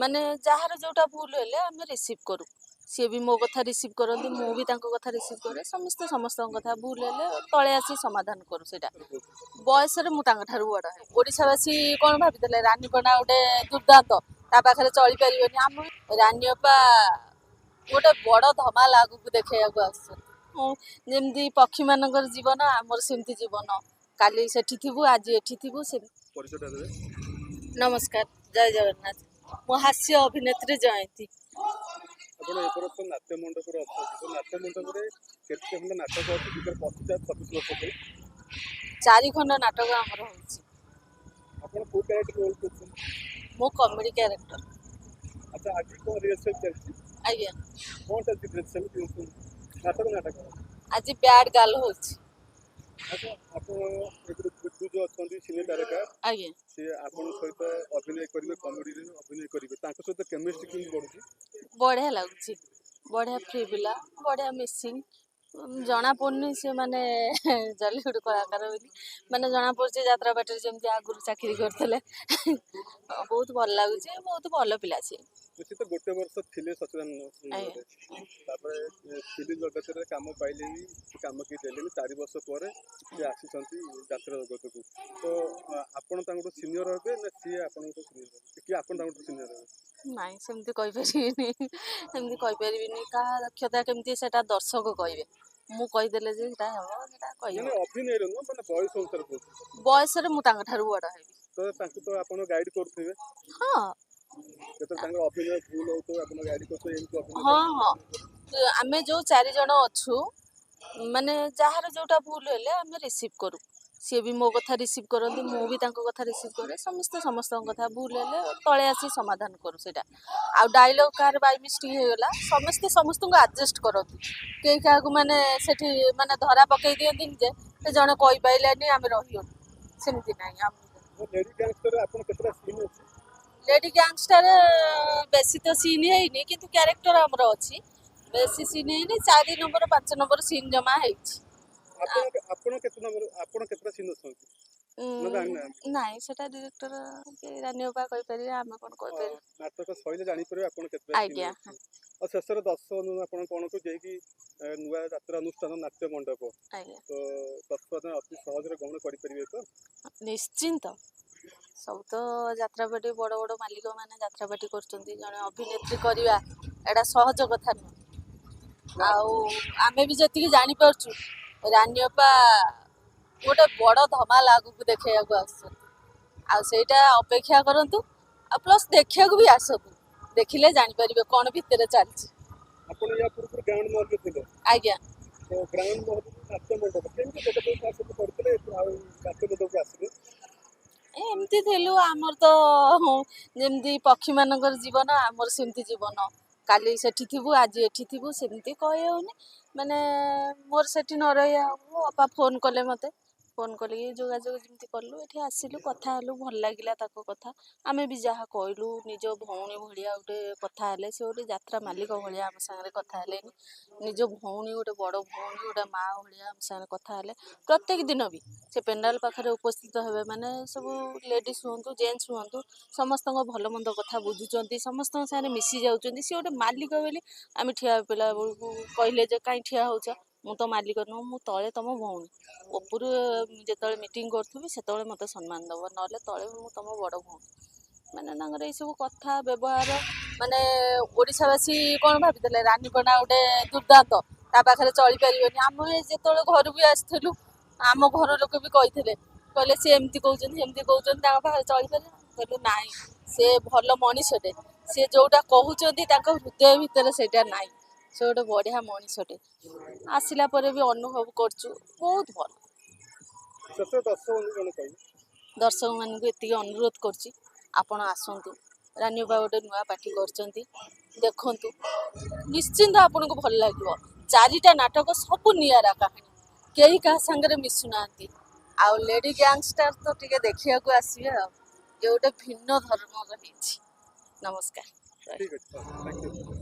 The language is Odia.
ମାନେ ଯାହାର ଯୋଉଟା ଭୁଲ ହେଲେ ଆମେ ରିସିଭ୍ କରୁ। ସିଏ ବି ମୋ କଥା ରିସିଭ୍ କରନ୍ତି, ମୁଁ ବି ତାଙ୍କ କଥା ରିସିଭ୍ କରେ। ସମସ୍ତେ ସମସ୍ତଙ୍କ କଥା ଭୁଲ ହେଲେ ତଳେ ଆସି ସମାଧାନ କରୁ ସେଇଟା। ବୟସରେ ମୁଁ ତାଙ୍କ ଠାରୁ ବଡ଼ ହେବି। ଓଡ଼ିଶାବାସୀ କ'ଣ ଭାବିଥିଲେ ରାନୀପନା ଗୋଟେ ଦୁର୍ଦ୍ଦାନ୍ତ, ତା ପାଖରେ ଚଳିପାରିବନି। ଆମ ରାନୀ ଅପା ଗୋଟେ ବଡ଼ ଧମାଲ ଆଗକୁ ଦେଖେଇବାକୁ ଆସୁଛନ୍ତି। ଯେମିତି ପକ୍ଷୀମାନଙ୍କର ଜୀବନ, ଆମର ସେମିତି ଜୀବନ। କାଲି ସେଠି ଥିବୁ, ଆଜି ଏଠି ଥିବୁ। ନମସ୍କାର, ଜୟ ଜଗନ୍ନାଥ। ମୁଁ ହାସ୍ୟ ଅଭିନେତ୍ରୀ ଜୟନ୍ତୀ। ଆପଣ ଏ ବର୍ଷ ନାଟ୍ୟ ମଣ୍ଡପରେ ଅଛନ୍ତି। ନାଟ୍ୟ ମଣ୍ଡପରେ କେତେ ଖଣ୍ଡ ନାଟକ ଅଛି? 2025-26 ବର୍ଷ ପାଇଁ 4 ଖଣ୍ଡ ନାଟକ ଆମର ହେଉଛି। ଆପଣ କୋଉ କ୍ୟାରେକ୍ଟର ରୋଲ୍ କରୁଛନ୍ତି? ମୁଁ କମେଡି କ୍ୟାରେକ୍ଟର। ଆଚ୍ଛା, ଆଜି କ'ଣ ରିହର୍ସାଲ ଚାଲିଛି? ଆଜ୍ଞା, କ'ଣ ଚାଲିଛି ରିହର୍ସାଲ? ନାଟକ ଆଜି ବ୍ୟାଡ୍ ଗାର୍ଲ ହେଉଛି। ଆଚ୍ଛା, ଆପଣ ଏଥିରେ ଗୁଡ୍ଡୁ ଯୋଉ ଅଛନ୍ତି ସିନେ ତାରକା, ଆଜ୍ଞା, ସେ ଆପଣଙ୍କ ସହିତ ଅଭିନୟ କରିବେ, କମେଡିରେ ଅଭିନୟ କରିବେ। ତାଙ୍କ ସହିତ କେମିଷ୍ଟ୍ରି କେମିତି ବଢୁଛି? ବଢ଼ିଆ ଲାଗୁଛି। ବଢ଼ିଆ ଫ୍ରି ପିଲା, ବଢ଼ିଆ ମିସିଂ। ଜଣା ପଡ଼ୁନି ସେମାନେ ଜଲିଉଡ୍ କଳାକାର ବୋଲି। ମାନେ ଜଣା ପଡୁଛି ଯାତ୍ରା ପାର୍ଟିରେ ଯେମିତି ଆଗରୁ ଚାକିରି କରିଥିଲେ। ବହୁତ ଭଲ ଲାଗୁଛି। ବହୁତ ଭଲ ପିଲା ସିଏ। ସେ ତ ଗୋଟେ ବର୍ଷ ଥିଲେ ସଚିଦାନନ୍ଦ ଆଜ୍ଞା, ସିନେମାରେ, ତାପରେ ଫିଲ୍ମ ଜଗତରେ କାମ ପାଇଲେନି, କାମ କେହି ଦେଲେନି। 4 ବର୍ଷ ପରେ ସେ ଆସିଛନ୍ତି ଯାତ୍ରା ଜଗତକୁ। ତ ଆପଣ ତାଙ୍କଠୁ ସିନିୟର ହେବେ ନା ସିଏ ଆପଣଙ୍କଠୁ ସିନିୟର ହେବେ, କି ଆପଣ ତାଙ୍କଠୁ ସିନିୟର ହେବେ? ନାଇଁ ସେମିତି କହିପାରିବିନି। ସେମିତି କହିପାରିବିନି। କାହା ଦକ୍ଷତା କେମିତି ସେଟା ଦର୍ଶକ କହିବେ। ମୁଁ କହିଦେଲେ ଯେ ସେଟା ହେବ, ସେଟା ମାନେ କହିହେବନି। ଅଭିନୟରେ ନୁହଁ, ମାନେ ବୟସ ଅନୁସାରେ କହୁଛି। ବୟସରେ ମୁଁ ତାଙ୍କ ଠାରୁ ବଡ଼ ହେବି। ତ ତାଙ୍କୁ ତ ଆପଣ ଗାଇଡ୍ କରୁଥିବେ, ହଁ, ଯେତେବେଳେ ତାଙ୍କର ଅଭିନୟ ଭୁଲ ହଉଥିବ ଆପଣ ଗାଇଡ୍ କରୁଥିବେ, ଏମିତି ଅଭିନୟ ହଁ, କରନ୍ତୁ। ହଁ। ଆମେ ଯୋଉ 4 ଜଣ ଅଛୁ, ମାନେ ଯାହାର ଯୋଉଟା ଭୁଲ ହେଲେ ଆମେ ରିସିଭ୍ କରୁ। ସିଏ ବି ମୋ କଥା ରିସିଭ୍ କରନ୍ତି, ମୁଁ ବି ତାଙ୍କ କଥା ରିସିଭ୍ କରେ। ସମସ୍ତେ ସମସ୍ତଙ୍କ କଥା ଭୁଲ ହେଲେ ତଳେ ଆସି ସମାଧାନ କରୁ ସେଇଟା। ଆଉ ଡାଇଲଗ୍ କାହାର ବାଇ ମିଷ୍ଟେକ୍ ହେଇଗଲା, ସମସ୍ତେ ସମସ୍ତଙ୍କୁ ଆଡଜଷ୍ଟ କରନ୍ତି। କେହି କାହାକୁ ମାନେ ସେଠି ମାନେ ଧରା ପକେଇ ଦିଅନ୍ତିନି ଯେ ସେ ଜଣେ କହିପାରିଲାନି ଆମେ ରହିଗଲୁ, ସେମିତି ନାହିଁ। ଲେଡି ଗ୍ୟାଙ୍ଗଷ୍ଟର ଆପଣ କେତେଟା ସିନ୍ ଅଛି? ଲେଡି ଗ୍ୟାଙ୍ଗଷ୍ଟର ବେଶୀ ତ ସିନ୍ ହେଇନି, କିନ୍ତୁ କ୍ୟାରେକ୍ଟର ଆମର ଅଛି। ବେଶୀ ସିନ୍ ହେଇନି। 4 ନମ୍ବର 5 ନମ୍ବର ସିନ୍ ଜମା ହେଇଛି। ଆପଣ କେତେ ନମ୍ବର, ଆପଣ କେତେଟା ସିନ୍ ଅଛନ୍ତି ନା ଜାଣିନାହାନ୍ତି? ନାଇଁ, ସେଟା ଡିରେକ୍ଟର କି ରାନୀ ଅପା କହିପାରିବେ, ଆମେ କ'ଣ କହିପାରିବୁ। ନାଟକ ସଇଲେ ଜାଣିପାରିବେ ଆପଣ କେତେଟା ସିନ୍ ଆଜ୍ଞା, ଅଛି। ଆଉ ଶେଷରେ ଦର୍ଶକ ଆପଣ କ'ଣ ଯିଏକି ନୂଆ ଯାତ୍ରା ଅନୁଷ୍ଠାନ ନାଟ୍ୟ ମଣ୍ଡପ, ଆଜ୍ଞା, ତ ଦର୍ଶକ ଅତି ସହଜରେ ଗ୍ରହଣ କରିପାରିବେ ତ? ନିଶ୍ଚିନ୍ତ। ସବୁ ତ ଯାତ୍ରାପାର୍ଟି ବଡ଼ ବଡ଼ ମାଲିକ ମାନେ ଯାତ୍ରାପାର୍ଟି କରୁଛନ୍ତି। ଜଣେ ଅଭିନେତ୍ରୀ କରିବା ଏଇଟା ସହଜ କଥା ନୁହେଁ। ଆଉ ଆମେ ବି ଯେତିକି ଜାଣିପାରୁଛୁ, ରାନୀ ଅପା ଗୋଟେ ବଡ଼ ଧମାଲ ଆଗକୁ ଦେଖେଇବାକୁ ଆସୁଛନ୍ତି। ଆଉ ସେଇଟା ଅପେକ୍ଷା କରନ୍ତୁ। ଆଉ ପ୍ଲସ୍ ଦେଖିବାକୁ ବି ଆସନ୍ତୁ। ଦେଖିଲେ ଜାଣିପାରିବେ କ'ଣ ଭିତରେ ଚାଲିଛି। ଆପଣ ୟା ପୂର୍ବରୁ ଗ୍ରାଉଣ୍ଡ ମହଲରେ ଥିଲେ, ଆଜ୍ଞା, ତ ଗ୍ରାଉଣ୍ଡ ମହଲରୁ ନାଟ୍ୟ ମଣ୍ଡପ କେମିତି କରିଥିଲେ ଆଉ ନାଟ୍ୟ ମଣ୍ଡପକୁ ଆସିଲେ? ଏମିତି ଥିଲୁ। ଆମର ତ ଯେମିତି ପକ୍ଷୀମାନଙ୍କର ଜୀବନ, ଆମର ସେମିତି ଜୀବନ। କାଲି ସେଠି ଥିବୁ, ଆଜି ଏଠି ଥିବୁ, ସେମିତି କହିହେଉନି। ମାନେ ମୋର ସେଠି ନ ରହିବା ହବ। ଅପା ଫୋନ୍ କଲେ ମୋତେ, ଫୋନ୍ କରିକି ଯୋଗାଯୋଗ ଯେମିତି କଲୁ, ଏଠି ଆସିଲୁ, କଥା ହେଲୁ। ଭଲ ଲାଗିଲା ତାଙ୍କ କଥା। ଆମେ ବି ଯାହା କହିଲୁ, ନିଜ ଭଉଣୀ ଭଳିଆ ଗୋଟେ କଥା ହେଲେ। ସେ ଗୋଟେ ଯାତ୍ରା ମାଲିକ ଭଳିଆ ଆମ ସାଙ୍ଗରେ କଥା ହେଲେନି। ନିଜ ଭଉଣୀ, ଗୋଟେ ବଡ଼ ଭଉଣୀ, ଗୋଟେ ମା ଭଳିଆ ଆମ ସାଙ୍ଗରେ କଥା ହେଲେ। ପ୍ରତ୍ୟେକ ଦିନ ବି ସେ ପେଣ୍ଡାଲ ପାଖରେ ଉପସ୍ଥିତ ହେବେ। ମାନେ ସବୁ ଲେଡ଼ିଜ୍ ହୁଅନ୍ତୁ, ଜେଣ୍ଟସ୍ ହୁଅନ୍ତୁ, ସମସ୍ତଙ୍କ ଭଲ ମନ୍ଦ କଥା ବୁଝୁଛନ୍ତି, ସମସ୍ତଙ୍କ ସାଙ୍ଗରେ ମିଶି ଯାଉଛନ୍ତି। ସିଏ ଗୋଟେ ମାଲିକ ବୋଲି ଆମେ ଠିଆ ପିଲା ବେଳକୁ କହିଲେ ଯେ କାହିଁ ଠିଆ ହେଉଛ, ମୁଁ ତ ମାଲିକ ନୁହଁ, ମୁଁ ତଳେ ତମ ଭଉଣୀ। ଉପରୁ ଯେତେବେଳେ ମିଟିଂ କରୁଥିବି ସେତେବେଳେ ମୋତେ ସମ୍ମାନ ଦେବ, ନହେଲେ ତଳେ ମୁଁ ତମ ବଡ଼ ଭଉଣୀ। ମାନେ ତାଙ୍କର ଏଇସବୁ କଥା ବ୍ୟବହାର, ମାନେ ଓଡ଼ିଶାବାସୀ କ'ଣ ଭାବିଥିଲେ ରାନୀପନା ଗୋଟେ ଦୁର୍ଦ୍ଦାନ୍ତ, ତା ପାଖରେ ଚଳିପାରିବନି। ଆମେ ଯେତେବେଳେ ଘରକୁ ଆସିଥିଲୁ, ଆମ ଘର ଲୋକ ବି କହିଲେ ସେ ଏମିତି କହୁଛନ୍ତି, ସେମିତି କହୁଛନ୍ତି, ତାଙ୍କ ପାଖରେ ଚଳିପାରିବେ। କହିଲୁ ନାଇଁ, ସେ ଭଲ ମଣିଷଟେ। ସେ ଯୋଉଟା କହୁଛନ୍ତି ତାଙ୍କ ହୃଦୟ ଭିତରେ ସେଇଟା ନାହିଁ। ସେ ଗୋଟେ ବଢ଼ିଆ ମଣିଷଟେ। ଆସିଲା ପରେ ବି ଅନୁଭବ କରୁଛୁ ବହୁତ ଭଲ। ଶେଷରେ ଦର୍ଶକ ଜଣ କହିବେ? ଦର୍ଶକମାନଙ୍କୁ ଏତିକି ଅନୁରୋଧ କରୁଛି, ଆପଣ ଆସନ୍ତୁ। ରାନୀ ଅପା ଗୋଟେ ନୂଆ ପାର୍ଟି କରିଛନ୍ତି, ଦେଖନ୍ତୁ। ନିଶ୍ଚିନ୍ତ ଆପଣଙ୍କୁ ଭଲ ଲାଗିବ। 4ଟା ନାଟକ ସବୁ ନିଆରା କାହାଣୀ, କେହି କାହା ସାଙ୍ଗରେ ମିଶୁନାହାନ୍ତି। ଆଉ ଲେଡି ଗ୍ୟାଙ୍ଗଷ୍ଟର ତ ଟିକେ ଦେଖିବାକୁ ଆସିବେ। ଆଉ ଇଏ ଗୋଟେ ଭିନ୍ନ ଧର୍ମର ହେଇଛି। ନମସ୍କାର। ଠିକ୍ ଅଛି, ଥ୍ୟାଙ୍କ ୟୁ।